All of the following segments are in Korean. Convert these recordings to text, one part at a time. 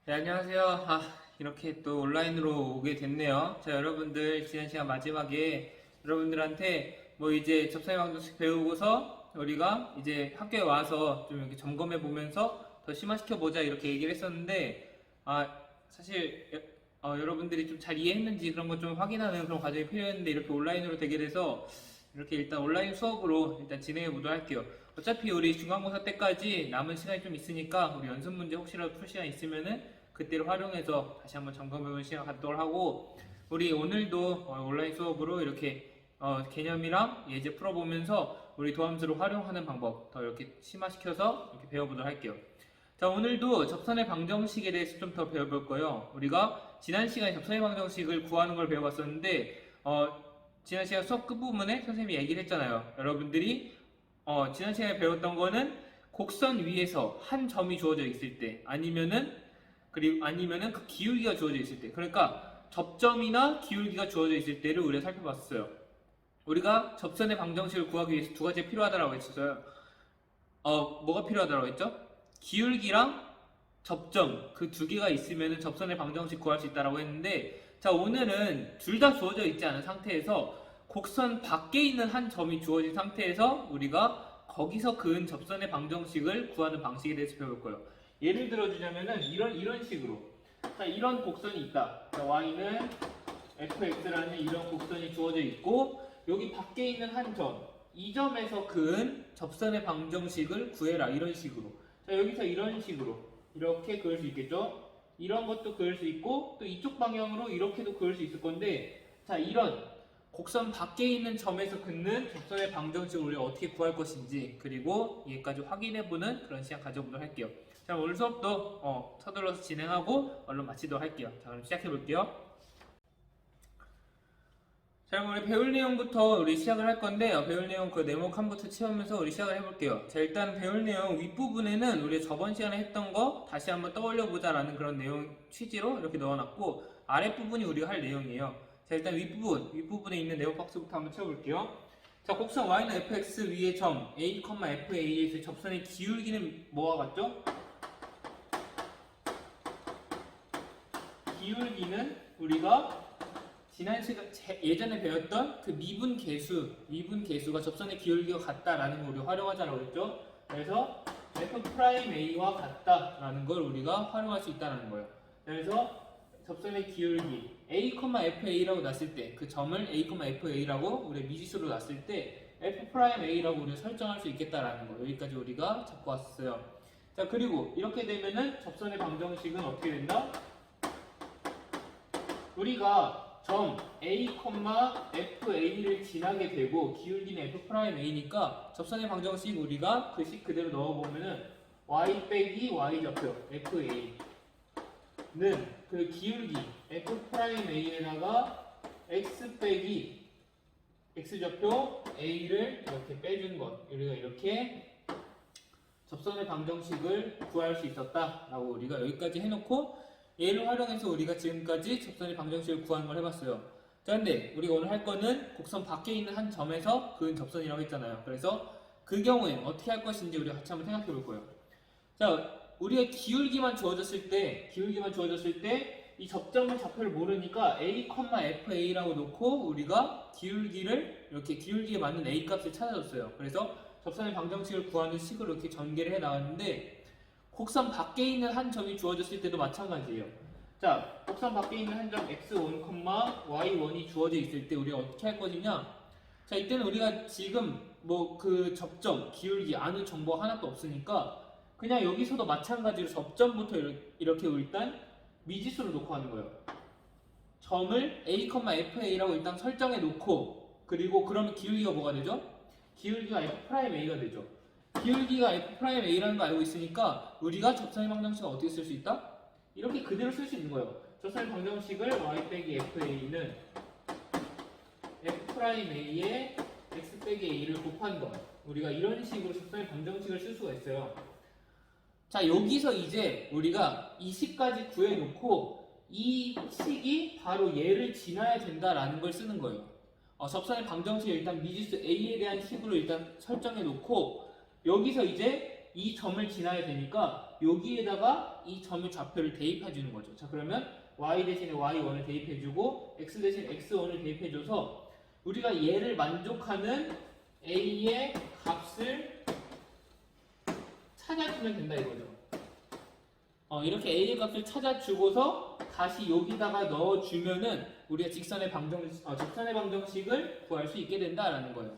네, 안녕하세요. 이렇게 또 온라인으로 오게 됐네요. 자, 여러분들, 지난 시간 마지막에 여러분들한테 뭐 이제 접선의 방정식 배우고서 우리가 이제 학교에 와서 좀 이렇게 점검해 보면서 더 심화시켜 보자 이렇게 얘기를 했었는데, 사실, 여러분들이 좀 잘 이해했는지 그런 거 좀 확인하는 그런 과정이 필요했는데 이렇게 온라인으로 되게 돼서 이렇게 일단 온라인 수업으로 일단 진행해 보도록 할게요. 어차피 우리 중간고사 때까지 남은 시간이 좀 있으니까 우리 연습 문제 혹시라도 풀 시간 있으면은 그때를 활용해서 다시 한번 점검해보는 시간 갖도록 하고, 우리 오늘도 온라인 수업으로 이렇게 개념이랑 예제 풀어보면서 우리 도함수를 활용하는 방법 더 이렇게 심화시켜서 이렇게 배워보도록 할게요. 자, 오늘도 접선의 방정식에 대해서 좀 더 배워볼 거예요. 우리가 지난 시간에 접선의 방정식을 구하는 걸 배워봤었는데, 지난 시간 수업 끝부분에 선생님이 얘기를 했잖아요. 여러분들이 지난 시간에 배웠던 거는 곡선 위에서 한 점이 주어져 있을 때, 아니면은 그 기울기가 주어져 있을 때, 그러니까 접점이나 기울기가 주어져 있을 때를 우리가 살펴봤어요. 우리가 접선의 방정식을 구하기 위해서 두 가지 필요하다라고 했었어요. 뭐가 필요하다고 했죠? 기울기랑 접점, 그 두 개가 있으면 접선의 방정식 구할 수 있다라고 했는데, 자, 오늘은 둘 다 주어져 있지 않은 상태에서 곡선 밖에 있는 한 점이 주어진 상태에서 우리가 거기서 그은 접선의 방정식을 구하는 방식에 대해서 배울 거예요. 예를 들어주자면은 이런 식으로, 자, 이런 곡선이 있다. 자, y는 fx라는 이런 곡선이 주어져 있고, 여기 밖에 있는 한 점, 이 점에서 그은 접선의 방정식을 구해라, 이런 식으로. 자, 여기서 이런 식으로 이렇게 그을 수 있겠죠? 이런 것도 그을 수 있고, 또 이쪽 방향으로 이렇게도 그을 수 있을 건데, 자, 이런 곡선 밖에 있는 점에서 긋는 접선의 방정식을 우리가 어떻게 구할 것인지, 그리고 얘까지 확인해보는 그런 시간 가져보도록 할게요. 자, 오늘 수업도 서둘러서 진행하고 얼른 마치도록 할게요. 자, 그럼 시작해볼게요. 자, 그럼 우리 배울 내용부터 우리 시작을 할 건데, 배울 내용 그 네모 칸부터 채우면서 우리 시작을 해볼게요. 자, 일단 배울 내용 윗부분에는 우리 저번 시간에 했던 거 다시 한번 떠올려보자라는 그런 내용 취지로 이렇게 넣어놨고, 아랫부분이 우리가 할 내용이에요. 자, 일단 윗부분에 있는 네모 박스부터 한번 채워볼게요. 자, 곡선 y는 fx 위의 점 a, fa에서 접선의 기울기는 뭐와 같죠? 기울기는 우리가 지난 시간 예전에 배웠던 그 미분계수가 접선의 기울기와 같다라는 걸 우리가 활용하자라고 했죠. 그래서 f'a와 같다라는 걸 우리가 활용할 수 있다는 거예요. 그래서 접선의 기울기 a,fa라고 놨을 때, 그 점을 a,fa라고 우리 미지수로 놨을 때 f'a라고 우리가 설정할 수 있겠다라는 거, 여기까지 우리가 잡고 왔어요. 자, 그리고 이렇게 되면은 접선의 방정식은 어떻게 된다? 우리가 점 a, fa를 지나게 되고 기울기는 f'a니까 접선의 방정식 우리가 그 식 그대로 넣어보면은 y 빼기 y 좌표 fa는 그 기울기 f'a에다가 x 빼기 x 좌표 a를 이렇게 빼준 것, 우리가 이렇게 접선의 방정식을 구할 수 있었다라고 우리가 여기까지 해놓고, 얘를 활용해서 우리가 지금까지 접선의 방정식을 구하는 걸 해봤어요. 자, 근데 우리가 오늘 할 거는 곡선 밖에 있는 한 점에서 그은 접선이라고 했잖아요. 그래서 그 경우엔 어떻게 할 것인지 우리가 같이 한번 생각해 볼 거예요. 자, 우리가 기울기만 주어졌을 때 이 접점의 좌표를 모르니까 a, fa라고 놓고 우리가 기울기를 이렇게 기울기에 맞는 a 값을 찾아줬어요. 그래서 접선의 방정식을 구하는 식으로 이렇게 전개를 해 나왔는데, 곡선 밖에 있는 한 점이 주어졌을 때도 마찬가지예요. 자, 곡선 밖에 있는 한 점 x1, y1이 주어져 있을 때 우리가 어떻게 할 것이냐? 자, 이때는 우리가 지금 뭐 그 접점, 기울기 아는 정보가 하나도 없으니까 그냥 여기서도 마찬가지로 접점부터 이렇게 일단 미지수로 놓고 하는 거예요. 점을 a, fa라고 일단 설정해 놓고, 그리고 그러면 기울기가 뭐가 되죠? 기울기가 f'a가 되죠. 기울기가 f'a라는 거 알고 있으니까 우리가 접선의 방정식을 어떻게 쓸 수 있다? 이렇게 그대로 쓸 수 있는 거예요. 접선의 방정식을 y 빼기 fa는 f'a에 x 빼기 a를 곱한 것, 우리가 이런 식으로 접선의 방정식을 쓸 수가 있어요. 자, 여기서 이제 우리가 이 식까지 구해놓고 이 식이 바로 얘를 지나야 된다라는 걸 쓰는 거예요. 접선의 방정식을 일단 미지수 a에 대한 식으로 일단 설정해 놓고, 여기서 이제 이 점을 지나야 되니까 여기에다가 이 점의 좌표를 대입해 주는 거죠. 자, 그러면 y 대신에 y1을 대입해 주고 x 대신에 x1을 대입해 줘서 우리가 얘를 만족하는 a의 값을 찾아주면 된다 이거죠. 이렇게 a의 값을 찾아주고서 다시 여기다가 넣어주면은 우리가 접선의 방정식을 구할 수 있게 된다라는 거예요.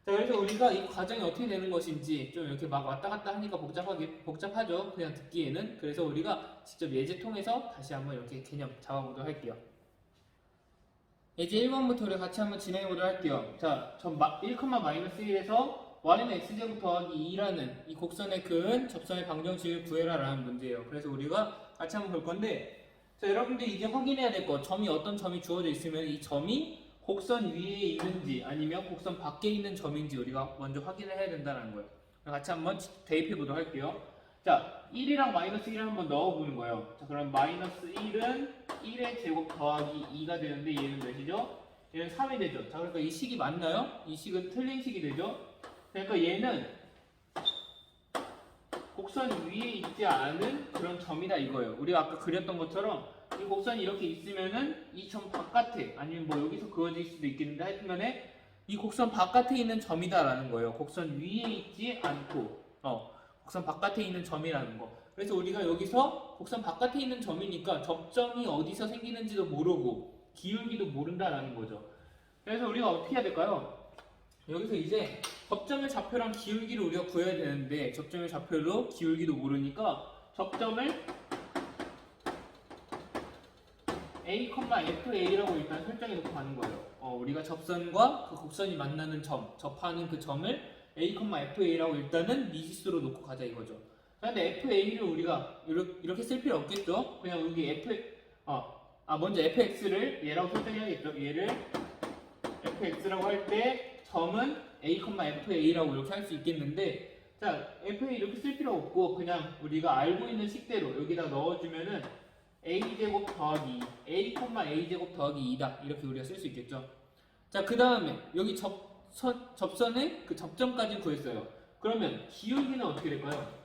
자, 그래서 우리가 이 과정이 어떻게 되는 것인지 좀 이렇게 막 왔다 갔다 하니까 복잡하죠. 그냥 듣기에는. 그래서 우리가 직접 예제 통해서 다시 한번 이렇게 개념 잡아보도록 할게요. 예제 1번부터 우리 같이 한번 진행해 보도록 할게요. 자, 1,-1에서 y는 x제곱 더하기 2라는 이 곡선에 그은 접선의 방정식을 구해라 라는 문제예요. 그래서 우리가 같이 한번 볼 건데, 자, 여러분들 이게 확인해야 될 거, 점이 어떤 점이 주어져 있으면 이 점이 곡선 위에 있는지 아니면 곡선 밖에 있는 점인지 우리가 먼저 확인을 해야 된다는 거예요. 같이 한번 대입해 보도록 할게요. 자, 1이랑 마이너스 1을 한번 넣어보는 거예요. 자, 그럼 마이너스 1은 1의 제곱 더하기 2가 되는데 얘는 몇이죠? 얘는 3이 되죠. 자, 그러니까 이 식이 맞나요? 이 식은 틀린 식이 되죠. 그러니까 얘는 곡선 위에 있지 않은 그런 점이다 이거예요. 우리가 아까 그렸던 것처럼 이 곡선이 이렇게 있으면은 이 점 바깥에 아니면 뭐 여기서 그어질 수도 있겠는데 하여튼간에 이 곡선 바깥에 있는 점이다라는 거예요. 곡선 위에 있지 않고 곡선 바깥에 있는 점이라는 거. 그래서 우리가 여기서 곡선 바깥에 있는 점이니까 접점이 어디서 생기는지도 모르고 기울기도 모른다라는 거죠. 그래서 우리가 어떻게 해야 될까요? 여기서 이제 접점의 좌표랑 기울기를 우리가 구해야 되는데 접점의 좌표로 기울기도 모르니까 접점을 a,fa라고 일단 설정해 놓고 가는 거예요. 우리가 접선과 그 곡선이 만나는 점, 접하는 그 점을 a,fa라고 일단은 미지수로 놓고 가자 이거죠. 그런데 fa를 우리가 이렇게 쓸 필요 없겠죠? 그냥 여기 먼저 fx를 얘라고 설정해야겠죠. 얘를 fx라고 할 때 점은 a,fa라고 이렇게 할 수 있겠는데, 자, fa 이렇게 쓸 필요 없고 그냥 우리가 알고 있는 식대로 여기다 넣어주면은 a제곱 더하기 a,a제곱 더하기 2다 이렇게 우리가 쓸 수 있겠죠. 자, 그 다음에 여기 접선의 그 접점까지 구했어요. 그러면 기울기는 어떻게 될까요?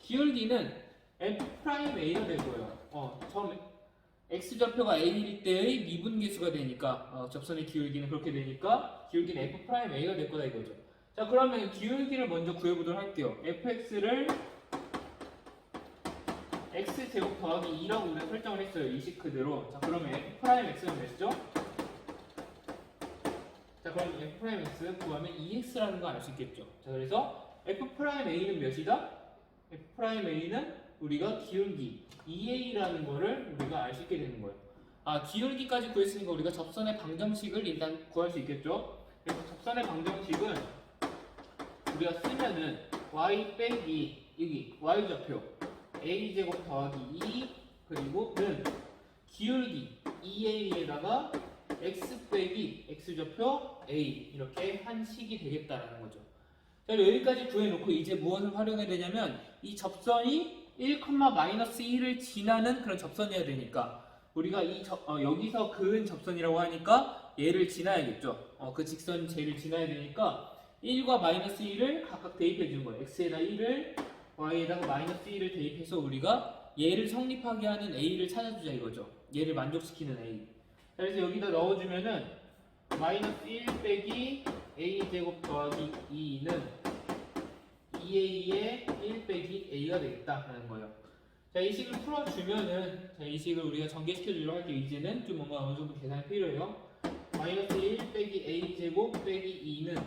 기울기는 f'a가 될 거예요. 처음에 x좌표가 a일 때의 미분계수가 되니까 접선의 기울기는 그렇게 되니까 기울기는 f'a가 될 거다 이거죠. 자, 그러면 기울기를 먼저 구해보도록 할게요. fx를 x제곱 더하기 2라고 우리가 설정을 했어요. 이 식 그대로. 자, 그러면 f'x는 몇이죠? 자, 그럼 f'x 구하면 2x라는 거 알 수 있겠죠. 자, 그래서 f'a는 몇이다? f'a는 우리가 기울기 2a라는 거를 우리가 알 수 있게 되는 거예요. 기울기까지 구했으니까 우리가 접선의 방정식을 일단 구할 수 있겠죠. 그래서 접선의 방정식은 우리가 쓰면은 y 빼기 여기 y좌표 a제곱 더하기 2 그리고 는 기울기 2a에다가 x 빼기 x좌표 a 이렇게 한 식이 되겠다라는 거죠. 자, 여기까지 구해놓고 이제 무엇을 활용해야 되냐면 이 접선이 1,-1을 지나는 그런 접선이어야 되니까 우리가 여기서 그은 접선이라고 하니까 얘를 지나야겠죠. 그 직선 쟤를 지나야 되니까 1과 -1을 각각 대입해 주는 거예요. x에다 1을 y에다가 -1을 대입해서 우리가 얘를 성립하게 하는 a를 찾아주자 이거죠. 얘를 만족시키는 a. 그래서 여기다 넣어주면은 -1 빼기 a제곱 더하기 2는 2a의 1 빼기 a가 되겠다라는 거예요. 자, 이 식을 풀어주면은, 자, 이 식을 우리가 전개시켜주려고 할게요. 이제는 좀 뭔가 어느 정도 계산이 필요해요. -1 빼기 a제곱 빼기 2는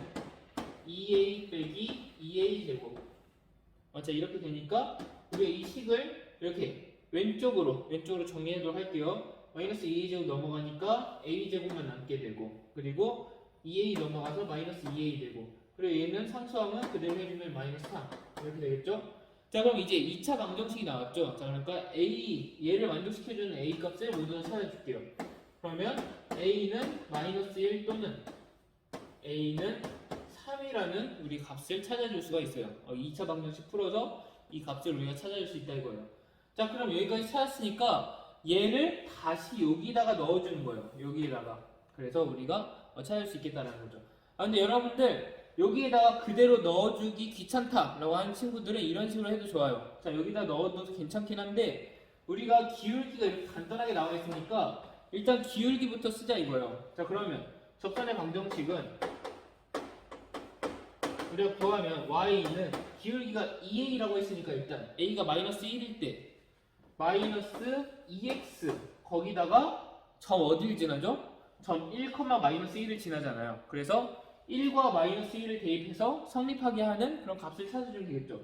2a 빼기 2a제곱. 자, 이렇게 되니까 우리가 이 식을 이렇게 왼쪽으로 정리해도록 할게요. -2a제곱 넘어가니까 a제곱만 남게 되고, 그리고 2a 넘어가서 -2a 되고, 그리고 얘는 상수함은 그대로 해주면 -3 이렇게 되겠죠? 자, 그럼 이제 2차 방정식이 나왔죠? 자, 그러니까 얘를 만족시켜주는 a 값을 모두 다 찾아줄게요. 그러면 a는 -1 또는 a는 3이라는 우리 값을 찾아줄 수가 있어요. 2차 방정식 풀어서 이 값을 우리가 찾아줄 수 있다 이거예요. 자, 그럼 여기까지 찾았으니까 얘를 다시 여기다가 넣어주는 거예요. 여기에다가. 그래서 우리가 찾을 수 있겠다는 거죠. 근데 여러분들 여기에다가 그대로 넣어주기 귀찮다라고 하는 친구들은 이런 식으로 해도 좋아요. 자, 여기다 넣어도 괜찮긴 한데 우리가 기울기가 이렇게 간단하게 나와 있으니까 일단 기울기부터 쓰자 이거예요. 자, 그러면 접선의 방정식은 우리가 구하면 y는 기울기가 2a라고 했으니까 일단 a가 마이너스 1일 때 마이너스 2x 거기다가 점 어디를 지나죠? 점 1, 마이너스 1을 지나잖아요. 그래서 1과 마이너스 1을 대입해서 성립하게 하는 그런 값을 찾아주면 되겠죠.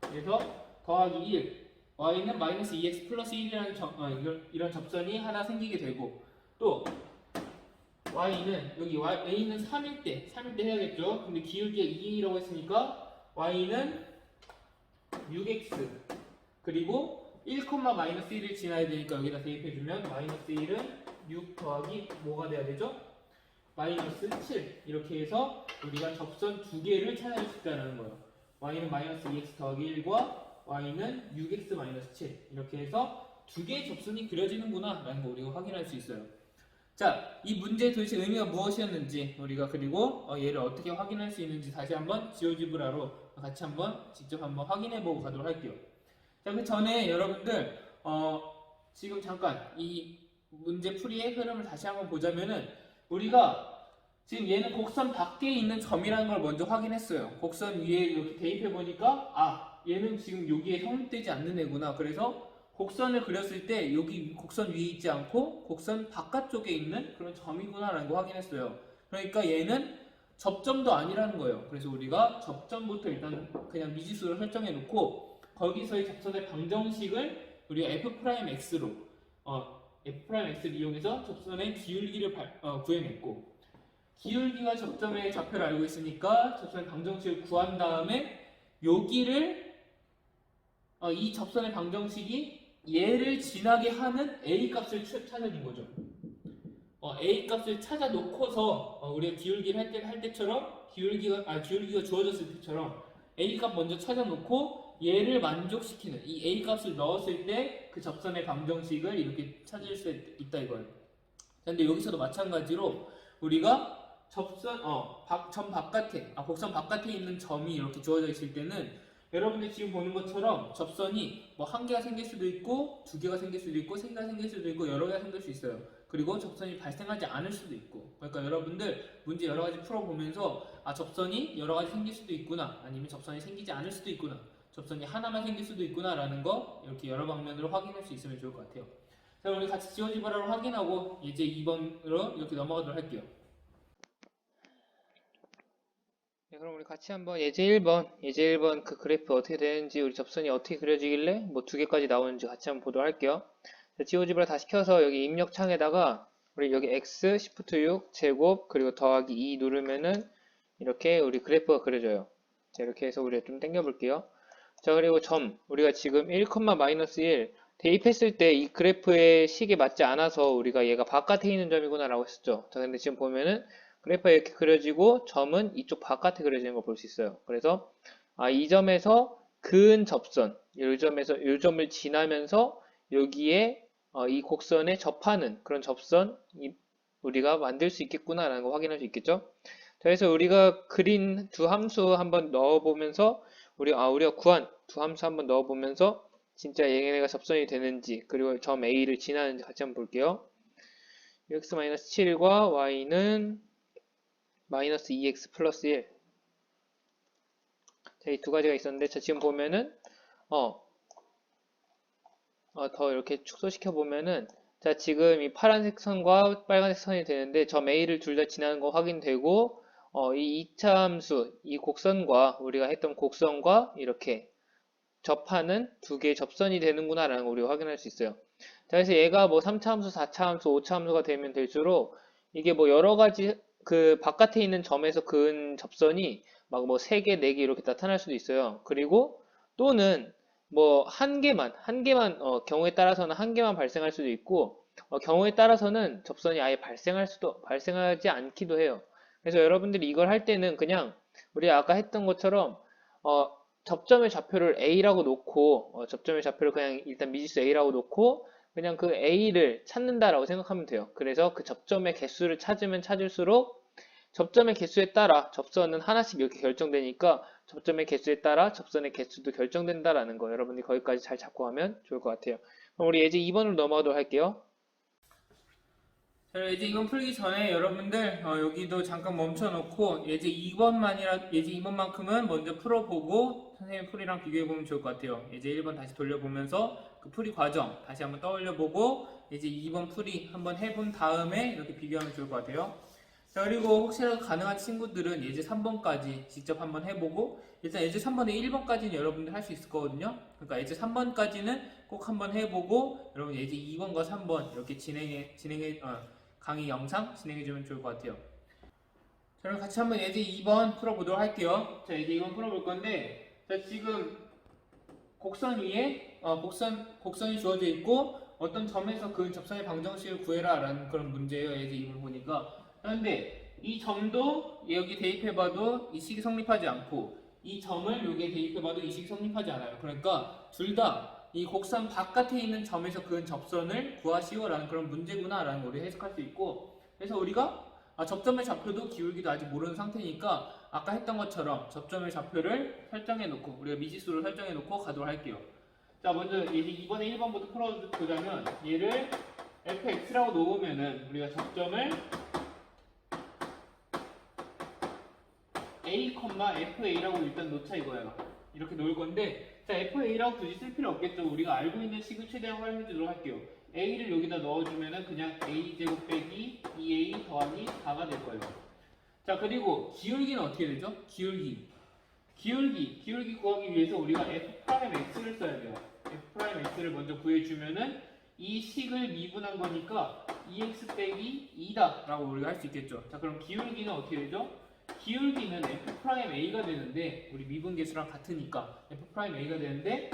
그래서 더하기 1 y는 마이너스 2x 플러스 1이라는 이런 접선이 하나 생기게 되고 또 y는 여기 a는 3일 때 해야겠죠. 근데 기울기가 2a라고 했으니까 y는 6x 그리고 1, 마이너스 1을 지나야 되니까 여기다 대입해주면 마이너스 1은 6 더하기 뭐가 돼야 되죠? 마이너스 7 이렇게 해서 우리가 접선 두 개를 찾아낼 수 있다는 거예요. y는 마이너스 2x 더하기 1과 y는 6x 마이너스 7 이렇게 해서 두 개의 접선이 그려지는구나 라는 거 우리가 확인할 수 있어요. 자, 이 문제의 도대체 의미가 무엇이었는지 우리가 그리고 얘를 어떻게 확인할 수 있는지 다시 한번 지오지브라로 같이 한번 직접 한번 확인해 보고 가도록 할게요. 자, 그 전에 여러분들 지금 잠깐 이 문제 풀이의 흐름을 다시 한번 보자면은 우리가 지금 얘는 곡선 밖에 있는 점이라는 걸 먼저 확인했어요. 곡선 위에 이렇게 대입해 보니까 얘는 지금 여기에 성립되지 않는 애구나. 그래서 곡선을 그렸을 때 여기 곡선 위에 있지 않고 곡선 바깥쪽에 있는 그런 점이구나 라는 거 확인했어요. 그러니까 얘는 접점도 아니라는 거예요. 그래서 우리가 접점부터 일단 그냥 미지수로 설정해 놓고 거기서의 접선의 방정식을 우리가 f'x로 f'x를 이용해서 접선의 기울기를 구해냈고 기울기가 접점의 좌표를 알고 있으니까 접선의 방정식을 구한 다음에 여기를 이 접선의 방정식이 얘를 지나게 하는 a 값을 찾아준 거죠. a 값을 찾아 놓고서 우리가 기울기를 할 때처럼 기울기가 주어졌을 때처럼 a 값 먼저 찾아 놓고 얘를 만족시키는 이 a 값을 넣었을 때 그 접선의 방정식을 이렇게 찾을 수 있다 이거예요. 근데 여기서도 마찬가지로 우리가 접선 점 바깥에 곡선 바깥에 있는 점이 이렇게 주어져 있을 때는 여러분들 지금 보는 것처럼 접선이 뭐 한 개가 생길 수도 있고 두 개가 생길 수도 있고 세 개가 생길 수도 있고 여러 개가 생길 수 있어요. 그리고 접선이 발생하지 않을 수도 있고 그러니까 여러분들 문제 여러 가지 풀어보면서 접선이 여러 가지 생길 수도 있구나 아니면 접선이 생기지 않을 수도 있구나 접선이 하나만 생길 수도 있구나 라는 거 이렇게 여러 방면으로 확인할 수 있으면 좋을 것 같아요. 자, 우리 같이 지오지브라로 확인하고 이제 2번으로 이렇게 넘어가도록 할게요. 네, 그럼 우리 같이 한번 예제 1번 그 그래프 어떻게 되는지 우리 접선이 어떻게 그려지길래 뭐 두 개까지 나오는지 같이 한번 보도록 할게요. 자, 지오지브라 다시 켜서 여기 입력창에다가 우리 여기 x 시프트 6 제곱 그리고 더하기 2 누르면은 이렇게 우리 그래프가 그려져요. 자, 이렇게 해서 우리가 좀 당겨 볼게요. 자, 그리고 우리가 지금 1, 마이너스 1 대입했을 때 이 그래프의 식에 맞지 않아서 우리가 얘가 바깥에 있는 점이구나 라고 했었죠. 자, 근데 지금 보면은 그래프가 이렇게 그려지고 점은 이쪽 바깥에 그려지는 걸 볼 수 있어요. 그래서 이 점에서 근 접선, 이 점을 지나면서 여기에 이 곡선에 접하는 그런 접선 우리가 만들 수 있겠구나 라는 거 확인할 수 있겠죠. 자, 그래서 우리가 그린 두 함수 한번 넣어보면서 우리가 구한 두 함수 한번 넣어보면서 진짜 얘네가 접선이 되는지 그리고 점 A를 지나는지 같이 한번 볼게요. x-7과 y는 마이너스 2x 플러스 1. 자, 이 두 가지가 있었는데, 자, 지금 보면은, 더 이렇게 축소시켜 보면은, 자, 지금 이 파란색 선과 빨간색 선이 되는데, 점 A를 둘 다 지나는 거 확인되고, 이 2차 함수, 이 곡선과, 우리가 했던 곡선과 이렇게 접하는 두 개의 접선이 되는구나 라는 걸 우리가 확인할 수 있어요. 자, 그래서 얘가 뭐 3차 함수, 4차 함수, 5차 함수가 되면 될수록, 이게 뭐 여러 가지 그 바깥에 있는 점에서 그은 접선이 막 뭐 3개, 4개 이렇게 나타날 수도 있어요. 그리고 또는 뭐 한 개만 경우에 따라서는 한 개만 발생할 수도 있고 경우에 따라서는 접선이 아예 발생하지 않기도 해요. 그래서 여러분들이 이걸 할 때는 그냥 우리 아까 했던 것처럼 접점의 좌표를 A라고 놓고 접점의 좌표를 그냥 일단 미지수 A라고 놓고 그냥 그 A를 찾는다라고 생각하면 돼요. 그래서 그 접점의 개수를 찾으면 찾을수록 접점의 개수에 따라 접선은 하나씩 이렇게 결정되니까 접점의 개수에 따라 접선의 개수도 결정된다라는 거 여러분들이 거기까지 잘 잡고 하면 좋을 것 같아요. 그럼 우리 예제 2번으로 넘어가도록 할게요. 자, 예제 2번 풀기 전에 여러분들 여기도 잠깐 멈춰놓고 예제 2번만큼은 먼저 풀어보고 선생님 풀이랑 비교해보면 좋을 것 같아요. 예제 1번 다시 돌려보면서 그 풀이 과정 다시 한번 떠올려보고 예제 2번 풀이 한번 해본 다음에 이렇게 비교하면 좋을 것 같아요. 자, 그리고 혹시라도 가능한 친구들은 예제 3번까지 직접 한번 해보고 일단 예제 3번에 1번까지는 여러분들 할 수 있을 거거든요. 그러니까 예제 3번까지는 꼭 한번 해보고 여러분 예제 2번과 3번 이렇게 강의 영상 진행해주면 좋을 것 같아요. 자, 그럼 같이 한번 예제 2번 풀어보도록 할게요. 자, 예제 2번 풀어볼 건데, 자, 지금 곡선 위에 곡선이 주어져 있고 어떤 점에서 그 접선의 방정식을 구해라 라는 그런 문제예요. 예제 2번 보니까. 그런데 이 점도 여기 대입해봐도 이 식이 성립하지 않고 이 점을 여기에 대입해봐도 이 식이 성립하지 않아요. 그러니까 둘 다 이 곡선 바깥에 있는 점에서 그은 접선을 구하시오 라는 그런 문제구나 라는 걸 우리 해석할 수 있고, 그래서 우리가 접점의 좌표도 기울기도 아직 모르는 상태니까 아까 했던 것처럼 접점의 좌표를 설정해 놓고 우리가 미지수를 설정해 놓고 가도록 할게요. 자, 먼저 이번에 1번부터 풀어보자면 얘를 fx라고 놓으면은 우리가 접점을 a, fa라고 일단 놓자 이거예요. 이렇게 놓을 건데, 자, fa라고 굳이 쓸 필요 없겠죠. 우리가 알고 있는 식을 최대한 활용해 주도록 할게요. a를 여기다 넣어주면은 그냥 a제곱 빼기 2a 더하기 4가 될 거예요. 자, 그리고 기울기는 어떻게 되죠? 기울기 구하기 위해서 우리가 f'x를 써야 돼요. f'x를 먼저 구해주면은 이 식을 미분한 거니까 2x 빼기 2다 라고 우리가 할 수 있겠죠. 자, 그럼 기울기는 어떻게 되죠? 기울기는 f'a가 되는데 우리 미분계수랑 같으니까 f'a가 되는데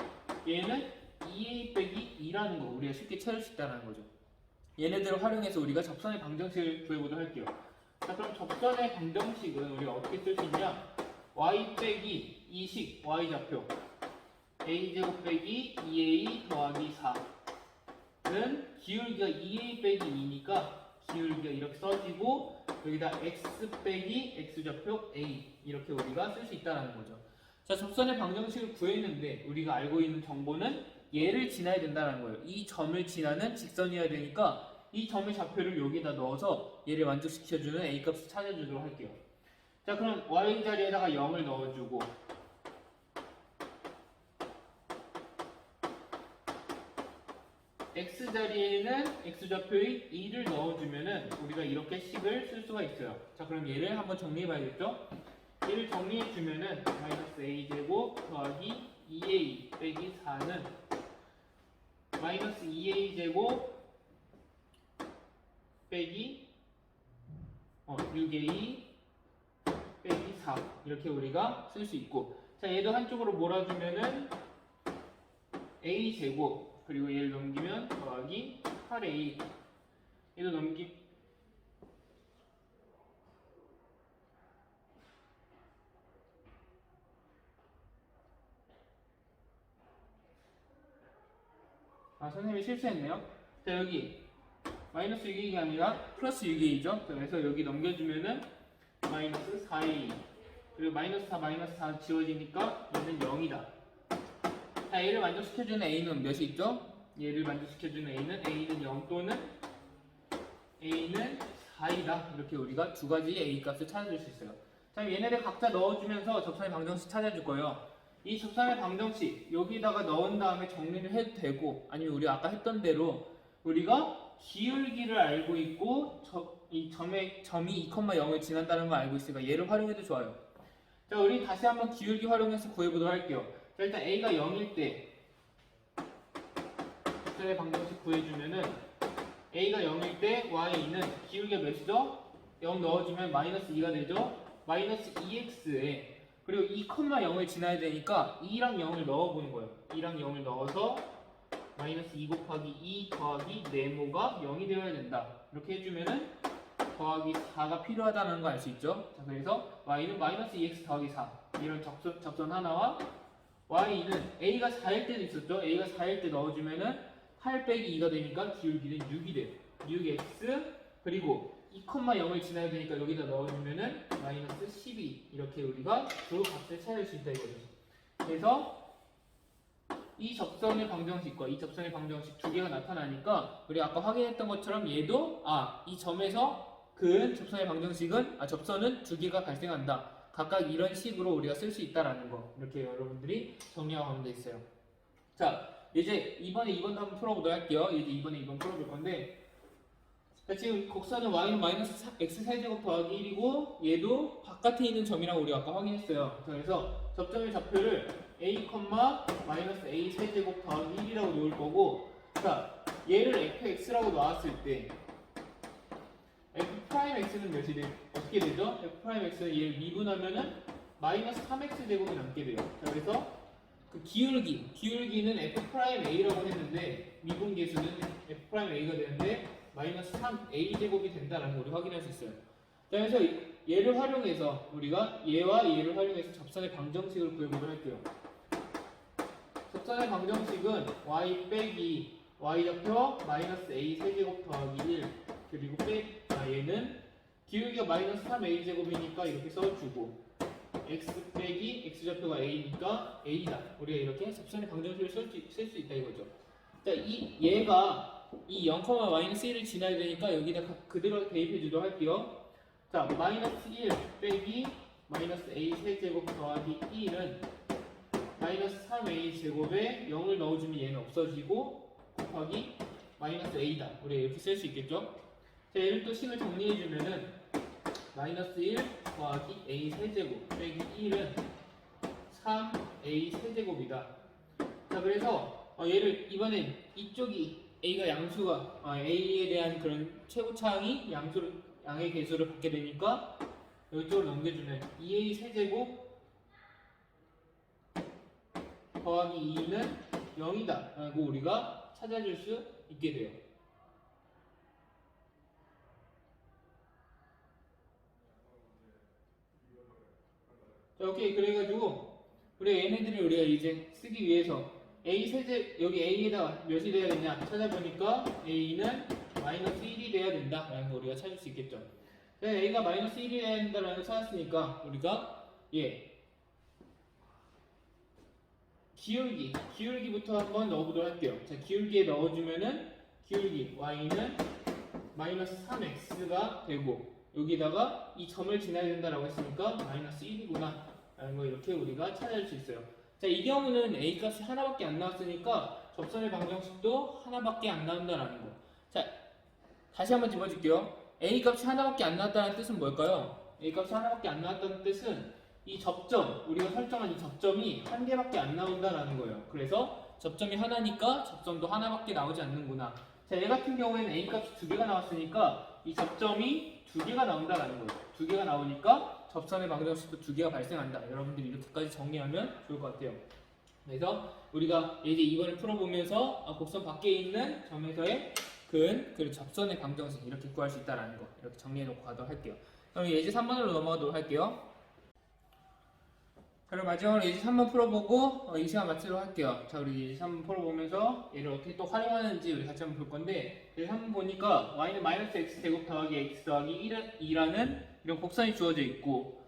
얘는 2a 빼기 2라는 거 우리가 쉽게 찾을 수 있다는 거죠. 얘네들을 활용해서 우리가 접선의 방정식을 구해보도록 할게요. 자, 그럼 접선의 방정식은 우리가 어떻게 쓸 수 있냐? y 빼기 2식 y좌표 a제곱 빼기 2a 더하기 4는 기울기가 2a 빼기 2니까 기울기가 이렇게 써지고 여기다 x 빼기 x좌표 a 이렇게 우리가 쓸 수 있다는 거죠. 자, 접선의 방정식을 구했는데 우리가 알고 있는 정보는 얘를 지나야 된다는 거예요. 이 점을 지나는 직선이어야 되니까 이 점의 좌표를 여기다 넣어서 얘를 만족시켜주는 a 값을 찾아주도록 할게요. 자, 그럼 y 자리에다가 0을 넣어주고 x 자리에는 x좌표의 2를 넣어주면은 우리가 이렇게 식을 쓸 수가 있어요. 자, 그럼 얘를 한번 정리해봐야겠죠? 얘를 정리해주면은 마이너스 a제곱 더하기 2a 빼기 4는 마이너스 2a제곱 빼기 6a 빼기 4 이렇게 우리가 쓸 수 있고, 자, 얘도 한쪽으로 몰아주면은 a제곱 그리고 얘를 넘기면 더하기 8a 얘도 선생님이 실수했네요. 자, 여기 마이너스 6a가 아니라 플러스 6a죠. 그래서 여기 넘겨주면은 마이너스 4a 그리고 마이너스 4 지워지니까 얘는 0이다. 자, 얘를 만족시켜주는 a는 몇이 있죠? 얘를 만족시켜주는 a는 0 또는 a는 4이다. 이렇게 우리가 두 가지 a 값을 찾아줄 수 있어요. 자, 얘네들 각자 넣어주면서 접선의 방정식 찾아줄 거예요. 이 접선의 방정식 여기다가 넣은 다음에 정리를 해도 되고, 아니면 우리가 아까 했던 대로 우리가 기울기를 알고 있고 이 점이 2,0을 지난다는 걸 알고 있으니까 얘를 활용해도 좋아요. 자, 우리 다시 한번 기울기 활용해서 구해보도록 할게요. 자, 일단 a가 0일 때 접선의 방정식 구해주면은 a가 0일 때 y는 기울기가 몇이죠? 0 넣어주면 마이너스 2가 되죠? 마이너스 2x에 그리고 2,0을 지나야 되니까 2랑 0을 넣어보는 거예요. 2랑 0을 넣어서 마이너스 2 곱하기 2 더하기 네모가 0이 되어야 된다. 이렇게 해주면은 더하기 4가 필요하다는 거 알 수 있죠? 자, 그래서 y는 마이너스 2x 더하기 4 이런 접선 하나와 y는 a가 4일 때도 있었죠? a가 4일 때 넣어주면은 8 빼기 2가 되니까 기울기는 6이 돼요. 6x 그리고 2,0을 지나야 되니까 여기다 넣어주면은 마이너스 12 이렇게 우리가 두 값을 찾을 수 있다 이거죠. 그래서 이 접선의 방정식과 이 접선의 방정식 두 개가 나타나니까 우리 아까 확인했던 것처럼 얘도 이 점에서 그은 접선의 방정식은 접선은 두 개가 발생한다. 각각 이런 식으로 우리가 쓸 수 있다라는 거 이렇게 여러분들이 정리하고 가면 돼 있어요. 자 이제 이번에 2번도 한번 풀어보도록 할게요. 이제 이번에 2번 풀어볼 건데 자, 지금 곡선은 y는 마이너스 x 세제곱 더하기 1이고 얘도 바깥에 있는 점이라고 우리가 아까 확인했어요. 자, 그래서 접점의 좌표를 a, 마이너스 a 세제곱 더하기 1이라고 놓을 거고 자 얘를 fx라고 놨을 때 f'x는 어떻게 되죠? f'x는 얘를 미분하면은 마이너스 3x 제곱이 남게 돼요. 자, 그래서 그 기울기는 f'a라고 했는데 미분 계수는 f'a가 되는데 마이너스 3a 제곱이 된다라는 걸 우리 확인할 수 있어요. 자, 그래서 얘를 활용해서 우리가 얘와 얘를 활용해서 접선의 방정식을 구해보도록 할게요. 접선의 방정식은 y 빼기 y좌표 마이너스 a 세제곱 더하기 1 그리고 얘는 기울기가 마이너스 3a 제곱이니까 이렇게 써주고 x 빼기 x좌표가 a니까 a다. 우리가 이렇게 접선의 방정식을 쓸 수 있다 이거죠. 자, 얘가 이 0,-1을 지나야 되니까 여기다 그대로 대입해 주도록 할게요. 자, 마이너스 1 빼기 마이너스 a 세제곱 더하기 1은 마이너스 3a 제곱에 0을 넣어주면 얘는 없어지고 곱하기 마이너스 a다. 우리가 이렇게 쓸 수 있겠죠? 자, 얘를 또 식을 정리해 주면은 마이너스 1 더하기 a 세제곱 빼기 1은 3a 세제곱이다. 자, 그래서 얘를 이번엔 이쪽이 a가 양수가 a에 대한 그런 최고차항이 양의 개수를 받게 되니까 이쪽으로 넘겨주면 2a 세제곱 더하기 2는 0이다 라고 우리가 찾아줄 수 있게 돼요. 자, 오케이. 그래가지고 우리가 이제 쓰기 위해서 a 세제 여기 a에다가 몇이 돼야 되냐 찾아보니까 a는 마이너스 1이 돼야 된다라는 거 우리가 찾을 수 있겠죠. a가 마이너스 1이 돼야 된다라는 거 찾았으니까 우리가 기울기부터 한번 넣어보도록 할게요. 자, 기울기에 넣어주면은 기울기 y는 마이너스 3x가 되고 여기다가 이 점을 지나야 된다라고 했으니까 마이너스 1이구나 라는 거 이렇게 우리가 찾아낼 수 있어요. 자, 이 경우는 a 값이 하나밖에 안 나왔으니까 접선의 방정식도 하나밖에 안 나온다라는 거. 자, 다시 한번 짚어줄게요. a 값이 하나밖에 안 나왔다는 뜻은 뭘까요? a 값이 하나밖에 안 나왔다는 뜻은 이 접점, 우리가 설정한 이 접점이 한 개밖에 안 나온다라는 거예요. 그래서 접점이 하나니까 접점도 하나밖에 나오지 않는구나. 자, 얘 같은 경우에는 a 값이 두 개가 나왔으니까 이 접점이 두 개가 나온다라는 거예요. 두 개가 나오니까 접선의 방정식도 두 개가 발생한다. 여러분들이 이렇게까지 정리하면 좋을 것 같아요. 그래서 우리가 이제 이번에 풀어보면서 곡선 밖에 있는 점에서의 그리고 접선의 방정식 이렇게 구할 수 있다라는 거 이렇게 정리해놓고 가도록 할게요. 그럼 예제 3번으로 넘어가도록 할게요. 그리고 마지막으로 예제 3번 풀어보고 이 시간 마치도록 할게요. 자, 우리 예제 3번 풀어보면서 얘를 어떻게 또 활용하는지 우리 같이 한번 볼 건데 예제 3번 보니까 y는 마이너스 x 제곱 더하기 x 더하기 2라는 이런 곡선이 주어져 있고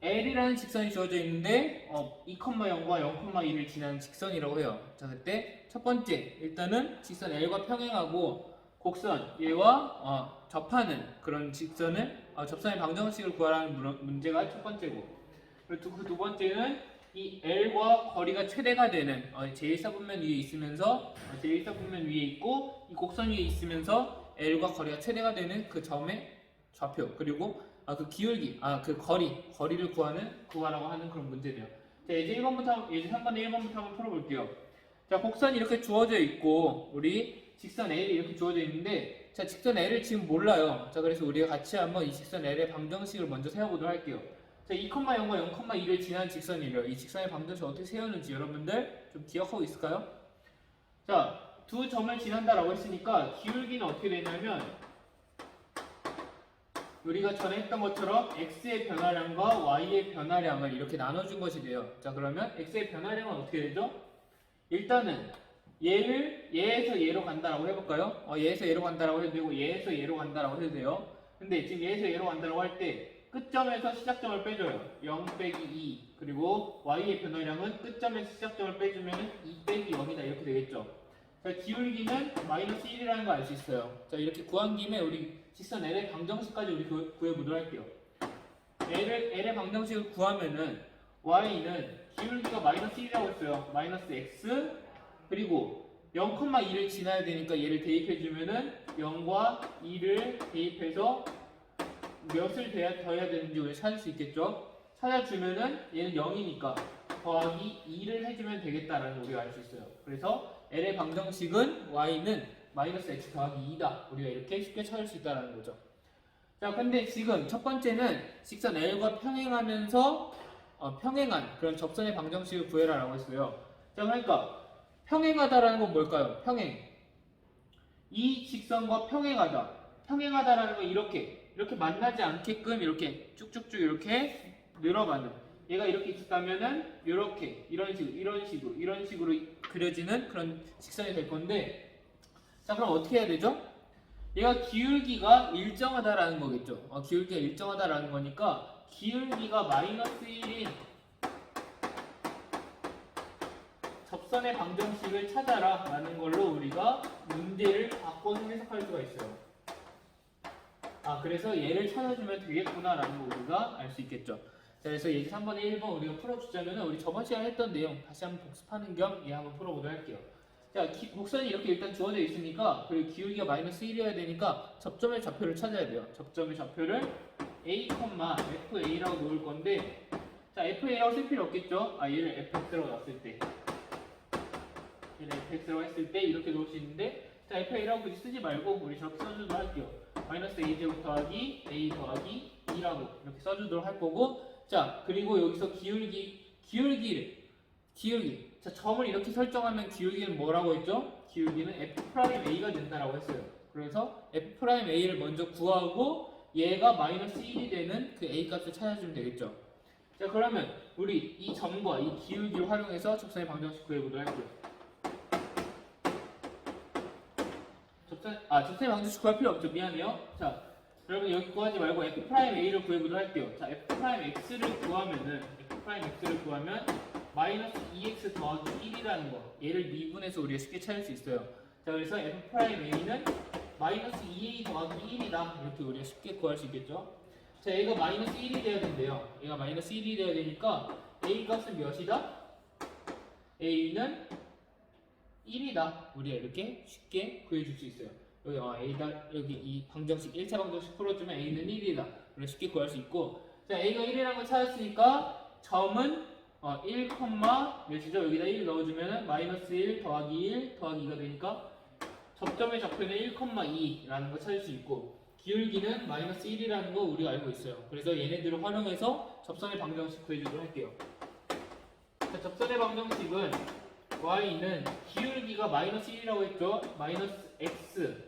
L이라는 직선이 주어져 있는데 2,0과 0,1을 지나는 직선이라고 해요. 자, 그때 첫 번째 일단은 직선 L과 평행하고 곡선 얘와 접하는 그런 직선을 접선의 방정식을 구하라는 문제가 첫 번째고 그리고 그 두 번째는 이 L과 거리가 최대가 되는 제1사분면 위에 있으면서 제1사분면 위에 있고 이 곡선 위에 있으면서 L과 거리가 최대가 되는 그 점의 좌표 그리고 그 기울기, 그 거리를 구하라고 하는 그런 문제래요. 자, 예제 3번에 1번부터 한번 풀어볼게요. 자, 곡선이 이렇게 주어져 있고, 우리 직선 L이 이렇게 주어져 있는데, 자, 직선 L을 지금 몰라요. 자, 그래서 우리가 같이 한번 이 직선 L의 방정식을 먼저 세워보도록 할게요. 자, 2,0과 0,1을 지난 직선이래요. 이 직선의 방정식 어떻게 세우는지 여러분들 좀 기억하고 있을까요? 자, 두 점을 지난다라고 했으니까, 기울기는 어떻게 되냐면, 우리가 전에 했던 것처럼 x의 변화량과 y의 변화량을 이렇게 나눠준 것이 돼요. 자, 그러면 x의 변화량은 어떻게 되죠? 일단은 얘에서 얘로 간다라고 해볼까요? 얘에서 얘로 간다라고 해도 되고 얘에서 얘로 간다라고 해도 돼요. 근데 지금 얘에서 얘로 간다고 할 때 끝점에서 시작점을 빼줘요. 0 빼기 2 그리고 y의 변화량은 끝점에서 시작점을 빼주면 2 빼기 0이다 이렇게 되겠죠. 자, 기울기는 마이너스 1이라는 거 알 수 있어요. 자, 이렇게 구한 김에 우리 직선 L의 방정식까지 우리 구해보도록 할게요. L의 방정식을 구하면은 y는 기울기가 마이너스 1이라고 했어요. 마이너스 x 그리고 0,2를 지나야 되니까 얘를 대입해주면은 0과 2를 대입해서 몇을 더해야 되는지 우리 찾을 수 있겠죠? 찾아주면은 얘는 0이니까 더하기 2를 해주면 되겠다라는 걸 우리가 알 수 있어요. 그래서 L의 방정식은 y는 마이너스 x 더하기 2다. 우리가 이렇게 쉽게 찾을 수 있다는 거죠. 자, 근데 지금 첫 번째는 직선 L과 평행하면서 평행한 그런 접선의 방정식을 구해라라고 했어요. 자, 그러니까 평행하다라는 건 뭘까요? 평행. 이 직선과 평행하다. 평행하다라는 건 이렇게 만나지 않게끔 이렇게 쭉쭉쭉 이렇게 늘어가는. 얘가 이렇게 있었다면은 이렇게 이런 식으로 그려지는 그런 직선이 될 건데, 자, 그럼 어떻게 해야 되죠? 얘가 기울기가 일정하다라는 거겠죠. 기울기가 일정하다라는 거니까 기울기가 마이너스 1인 접선의 방정식을 찾아라 라는 걸로 우리가 문제를 바꿔서 해석할 수가 있어요. 그래서 얘를 찾아주면 되겠구나 라는 거 우리가 알 수 있겠죠. 자, 그래서 예제 3번에 1번 우리가 풀어주자면 우리 저번 시간에 했던 내용 다시 한번 복습하는 겸 얘 한번 풀어보도록 할게요. 자, 곡선이 이렇게 일단 주어져 있으니까 그리고 기울기가 마이너스 1이어야 되니까 접점의 좌표를 찾아야 돼요. 접점의 좌표를 a, fa라고 놓을 건데, 자, fa라고 쓸 필요 없겠죠? 얘를 fx라고 놨을 때, 얘를 fx라고 했을 때 이렇게 놓을 수 있는데, 자, fa라고 굳이 쓰지 말고 우리 저렇게 써주도록 할게요. 마이너스 a제곱 더하기 a 더하기 2라고 이렇게 써주도록 할 거고, 자, 그리고 여기서 기울기. 자, 점을 이렇게 설정하면 기울기는 뭐라고 했죠? 기울기는 f'a가 된다라고 했어요. 그래서 f'a를 먼저 구하고 얘가 마이너스 1이 되는 그 a 값을 찾아주면 되겠죠. 자, 그러면 우리 이 점과 이 기울기를 활용해서 접선의 방정식 구해보도록 할게요. 접선의 방정식 구할 필요 없죠. 미안해요. 자, 여러분 여기 구하지 말고 f'a를 구해보도록 할게요. 자, f'x를 구하면 마이너스 2x 더하기 1이라는 거, 얘를 미분해서 우리가 쉽게 찾을 수 있어요. 자, 그래서 f'a는 마이너스 2a 더하기 1이다 이렇게 우리가 쉽게 구할 수 있겠죠. 자, 얘가 마이너스 1이 돼야 된대요. 얘가 마이너스 1이 돼야 되니까 a 값은 몇이다? a는 1이다. 우리가 이렇게 쉽게 구해줄 수 있어요. 여기 이 방정식 1차 방정식 풀어주면 a는 1이다. 우리가 쉽게 구할 수 있고, 자, a가 1이라는 걸 찾았으니까 점은 1, 몇이죠? 여기다 1 넣어주면 마이너스 1 더하기 1 더하기 2가 되니까 접점의 좌표는 1,2라는 거 찾을 수 있고, 기울기는 마이너스 1이라는 거 우리가 알고 있어요. 그래서 얘네들을 활용해서 접선의 방정식 구해주도록 할게요. 자, 접선의 방정식은 y는 기울기가 마이너스 1이라고 했죠? 마이너스 x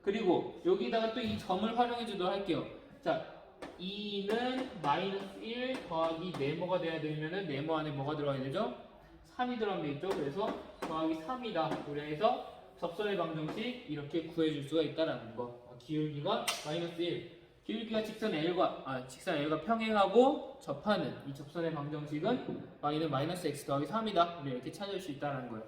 그리고 여기다가 또 이 점을 활용해 주도록 할게요. 자, 2는 마이너스 1 더하기 네모가 돼야 되면은 네모 안에 뭐가 들어가야 되죠? 3이 들어가면 되겠죠? 그래서 더하기 3이다. 그래서 접선의 방정식 이렇게 구해줄 수가 있다라는 거. 기울기가 마이너스 1. 기울기가 직선 L과 평행하고 접하는 이 접선의 방정식은 y는 마이너스 x 더하기 3이다. 우리 이렇게 찾을 수 있다는 거예요.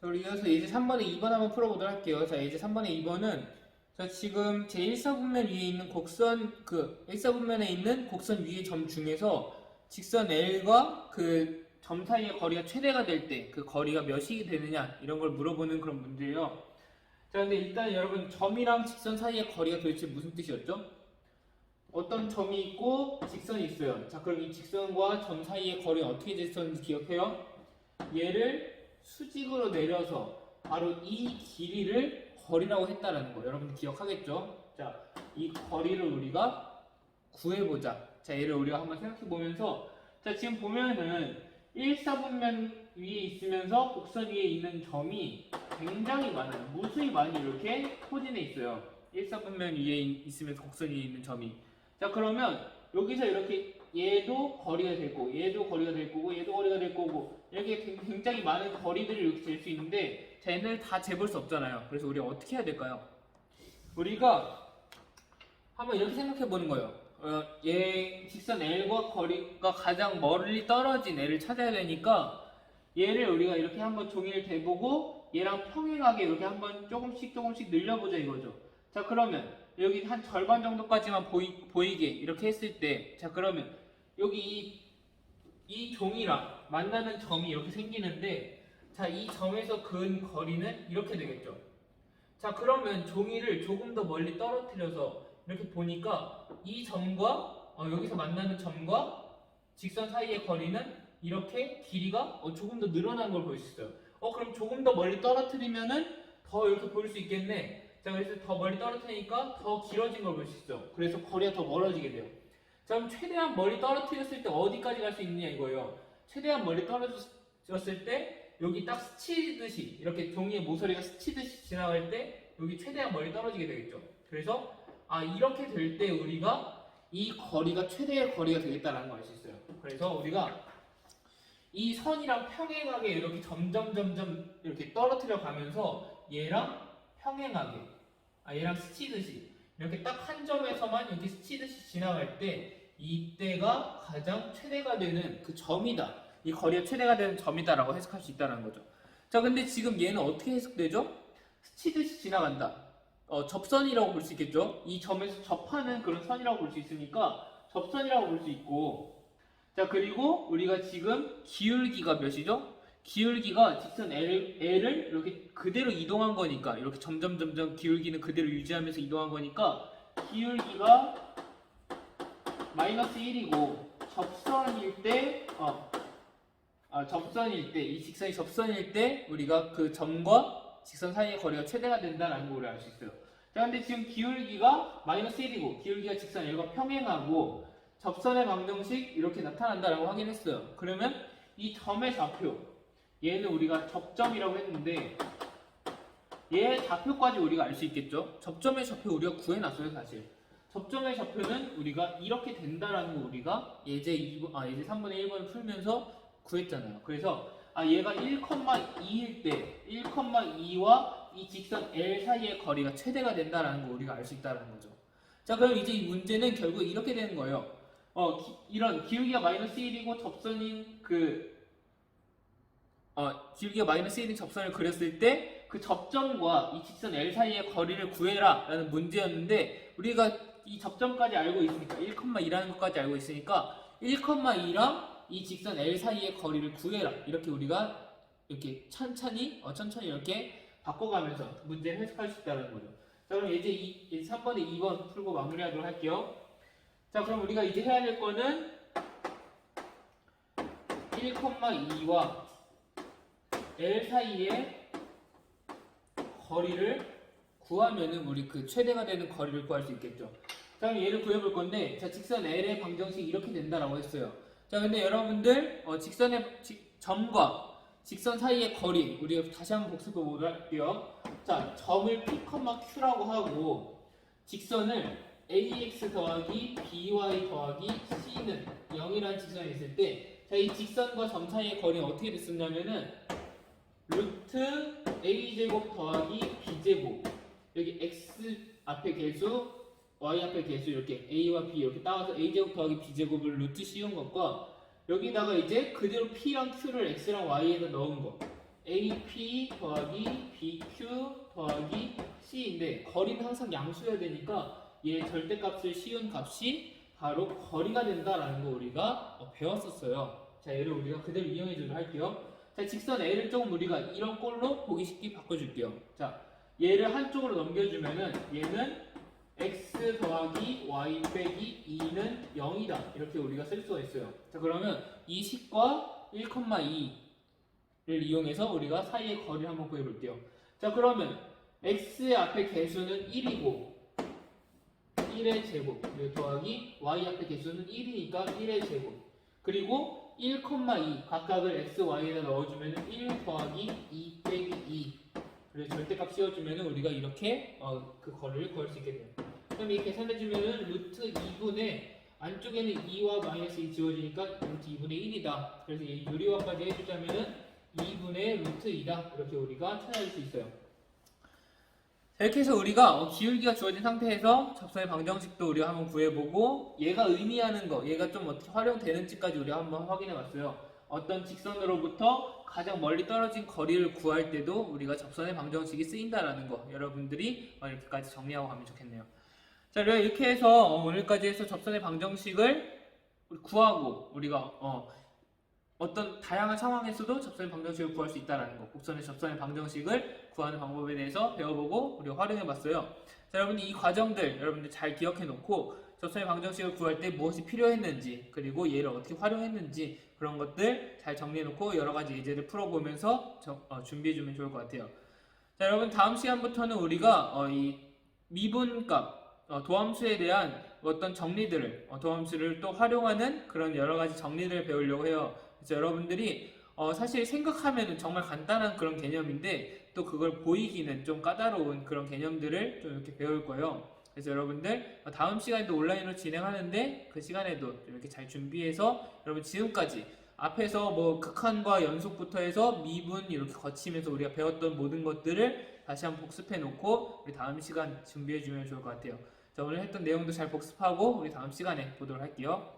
자, 우리 이어서 예제 3번에 2번 한번 풀어보도록 할게요. 자, 예제 3번에 2번은 자, 지금 제 1사분면 위에 있는 곡선 1사분면에 있는 곡선 위의 점 중에서 직선 L과 그 점 사이의 거리가 최대가 될 때 그 거리가 몇이 되느냐 이런 걸 물어보는 그런 문제예요. 자, 근데 일단 여러분 점이랑 직선 사이의 거리가 도대체 무슨 뜻이었죠? 어떤 점이 있고 직선이 있어요. 자, 그럼 이 직선과 점 사이의 거리가 어떻게 됐었는지 기억해요? 얘를 수직으로 내려서 바로 이 길이를 거리라고 했다라는 거 여러분 기억하겠죠? 자, 이 거리를 우리가 구해보자. 자, 얘를 우리가 한번 생각해보면서, 자, 지금 보면은 1사분면 위에 있으면서 곡선 위에 있는 점이 굉장히 많아요. 무수히 많이 이렇게 포진해 있어요. 1사분면 위에 있으면서 곡선 위에 있는 점이. 자, 그러면 여기서 이렇게 얘도 거리가 될 거고, 얘도 거리가 될 거고, 얘도 거리가 될 거고, 이렇게 굉장히 많은 거리들을 이렇게 잴 수 있는데, 자, 얘네를 다 재볼 수 없잖아요. 그래서 우리가 어떻게 해야 될까요? 우리가 한번 이렇게 생각해 보는 거예요. 얘 직선 L과 거리가 가장 멀리 떨어진 L을 찾아야 되니까 얘를 우리가 이렇게 한번 종이를 대보고 얘랑 평행하게 이렇게 한번 조금씩 늘려보자 이거죠. 자, 그러면 여기 한 절반 정도까지만 보이게 이렇게 했을 때, 자, 그러면 여기 이 종이랑 만나는 점이 이렇게 생기는데, 자, 이 점에서 그은 거리는 이렇게 되겠죠. 자, 그러면 종이를 조금 더 멀리 떨어뜨려서 이렇게 보니까 이 점과 여기서 만나는 점과 직선 사이의 거리는 이렇게 길이가 조금 더 늘어난 걸 볼 수 있어요. 그럼 조금 더 멀리 떨어뜨리면은 더 이렇게 볼 수 있겠네. 자, 그래서 더 멀리 떨어뜨리니까 더 길어진 걸 볼 수 있죠. 그래서 거리가 더 멀어지게 돼요. 자, 그럼 최대한 멀리 떨어뜨렸을 때 어디까지 갈 수 있느냐 이거예요. 최대한 멀리 떨어졌을 때 여기 딱 스치듯이 이렇게 종이의 모서리가 스치듯이 지나갈 때 여기 최대한 멀리 떨어지게 되겠죠. 그래서 이렇게 될 때 우리가 이 거리가 최대의 거리가 되겠다라는 걸 알 수 있어요. 그래서 우리가 이 선이랑 평행하게 이렇게 점점 이렇게 떨어뜨려 가면서 얘랑 평행하게 얘랑 스치듯이 이렇게 딱 한 점에서만 이렇게 스치듯이 지나갈 때 이때가 가장 최대가 되는 그 점이다. 이 거리가 최대가 되는 점이다라고 해석할 수 있다는 거죠. 자, 근데 지금 얘는 어떻게 해석되죠? 스치듯이 지나간다. 접선이라고 볼 수 있겠죠? 이 점에서 접하는 그런 선이라고 볼 수 있으니까 접선이라고 볼 수 있고, 자, 그리고 우리가 지금 기울기가 몇이죠? 기울기가 직선 L을 이렇게 그대로 이동한 거니까, 이렇게 점점 기울기는 그대로 유지하면서 이동한 거니까 기울기가 마이너스 1이고 접선일 때 이 직선이 접선일 때 우리가 그 점과 직선 사이의 거리가 최대가 된다는 걸 알 수 있어요. 자, 근데 지금 기울기가 마이너스 1이고 기울기가 직선 L과 평행하고 접선의 방정식 이렇게 나타난다라고 확인했어요. 그러면 이 점의 좌표, 얘는 우리가 접점이라고 했는데 얘 좌표까지 우리가 알 수 있겠죠? 접점의 좌표 우리가 구해놨어요, 사실. 접점의 좌표는 우리가 이렇게 된다라는 거 우리가 예제 3분의 1번을 풀면서 구했잖아요. 그래서 얘가 1,2일 때 1,2와 이 직선 L 사이의 거리가 최대가 된다라는 거 우리가 알 수 있다는 거죠. 자, 그럼 이제 이 문제는 결국 이렇게 되는 거예요. 이런 기울기가 마이너스 1이고 접선인 기울기가 마이너스 1인 접선을 그렸을 때 그 접점과 이 직선 L 사이의 거리를 구해라 라는 문제였는데, 우리가 이 접점까지 알고 있으니까 1,2라는 것까지 알고 있으니까 1,2랑 이 직선 L 사이의 거리를 구해라, 이렇게 우리가 이렇게 천천히 이렇게 바꿔가면서 문제를 해석할 수 있다는 거죠. 자, 그럼 이제 3번에 2번 풀고 마무리하도록 할게요. 자, 그럼 우리가 이제 해야 될 거는 1,2와 L 사이의 거리를 구하면은 우리 그 최대가 되는 거리를 구할 수 있겠죠. 자, 그럼 얘를 구해볼 건데, 자, 직선 L의 방정식이 이렇게 된다라고 했어요. 자, 근데 여러분들 점과 직선 사이의 거리 우리가 다시 한번 복습해 보도록 할게요. 자, 점을 P, Q라고 하고 직선을 AX 더하기 BY 더하기 C는 0이라는 직선이 있을 때, 자, 이 직선과 점 사이의 거리는 어떻게 됐었냐면은 루트 A제곱 더하기 B제곱, 여기 X 앞에 개수 Y 앞에 개수 이렇게 A와 B 이렇게 따와서 A제곱 더하기 B제곱을 루트 씌운 것과 여기다가 이제 그대로 P랑 Q를 X랑 Y에다 넣은 거 AP 더하기 BQ 더하기 C인데, 거리는 항상 양수여야 되니까 얘 절대값을 씌운 값이 바로 거리가 된다라는 거 우리가 배웠었어요. 자, 얘를 우리가 그대로 이용해 주도록 할게요. 자, 직선 L을 조금 우리가 이런 꼴로 보기 쉽게 바꿔줄게요. 자, 얘를 한쪽으로 넘겨주면은 얘는 x 더하기 y 빼기 2는 0이다. 이렇게 우리가 쓸 수가 있어요. 자, 그러면 이 식과 1,2를 이용해서 우리가 사이의 거리를 한번 구해볼게요. 자, 그러면 x의 앞에 개수는 1이고 1의 제곱 더하기 y 앞에 개수는 1이니까 1의 제곱, 그리고 1,2 각각을 x, y에다 넣어주면 1 더하기 2 빼기 2, 그래서 절대값 씌워주면 우리가 이렇게 그 거리를 구할 수 있겠네요. 그럼 이 계산해주면 루트 2분의 안쪽에는 2와 마이너스 2 지워지니까 루트 2분의 1이다. 그래서 이 유리화까지 해주자면 2분의 루트 2다. 이렇게 우리가 찾아낼 수 있어요. 자, 이렇게 해서 우리가 기울기가 주어진 상태에서 접선의 방정식도 우리가 한번 구해보고 얘가 의미하는 거, 얘가 좀 어떻게 활용되는지까지 우리가 한번 확인해봤어요. 어떤 직선으로부터 가장 멀리 떨어진 거리를 구할 때도 우리가 접선의 방정식이 쓰인다라는 거 여러분들이 이렇게까지 정리하고 가면 좋겠네요. 자, 이렇게 해서 오늘까지 해서 접선의 방정식을 구하고 우리가 어떤 다양한 상황에서도 접선의 방정식을 구할 수 있다는 거, 곡선의 접선의 방정식을 구하는 방법에 대해서 배워보고 우리가 활용해봤어요. 자, 여러분이 이 과정들 여러분들 잘 기억해놓고 접선의 방정식을 구할 때 무엇이 필요했는지 그리고 얘를 어떻게 활용했는지 그런 것들 잘 정리해놓고 여러가지 예제를 풀어보면서 준비해주면 좋을 것 같아요. 자, 여러분 다음 시간부터는 우리가 이 미분값 도함수에 대한 어떤 정리들을 도함수를 또 활용하는 그런 여러가지 정리를 배우려고 해요. 그래서 여러분들이 사실 생각하면 정말 간단한 그런 개념인데 또 그걸 보이기는 좀 까다로운 그런 개념들을 좀 이렇게 배울 거예요. 그래서 여러분들 다음 시간에도 온라인으로 진행하는데 그 시간에도 이렇게 잘 준비해서 여러분 지금까지 앞에서 뭐 극한과 연속부터 해서 미분 이렇게 거치면서 우리가 배웠던 모든 것들을 다시 한번 복습해 놓고 우리 다음 시간 준비해 주면 좋을 것 같아요. 자, 오늘 했던 내용도 잘 복습하고 우리 다음 시간에 보도록 할게요.